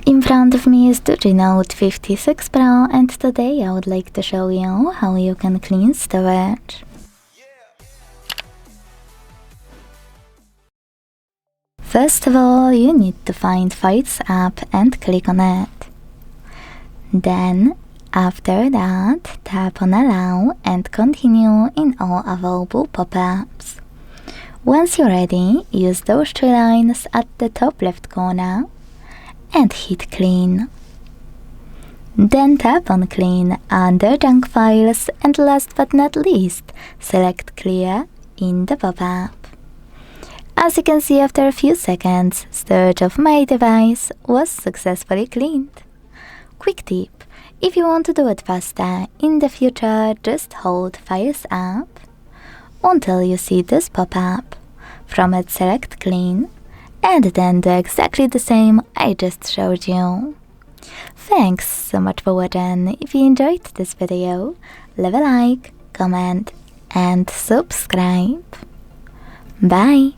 In front of me is DOOGEE Note 56 Pro, and today I would like to show you how you can clean storage. First of all, you need to find Files app and click on it. Then, after that, tap on Allow and continue in all available pop-ups. Once you're ready, use those three lines at the top left corner and hit Clean. Then tap on Clean under Junk Files, and last but not least, select Clear in the pop-up. As you can see, after a few seconds, storage of my device was successfully cleaned. Quick tip: if you want to do it faster in the future, just hold Files up until you see this pop-up. From it, select Clean, and then do exactly the same I just showed you. Thanks so much for watching. If you enjoyed this video, leave a like, comment, and subscribe. Bye!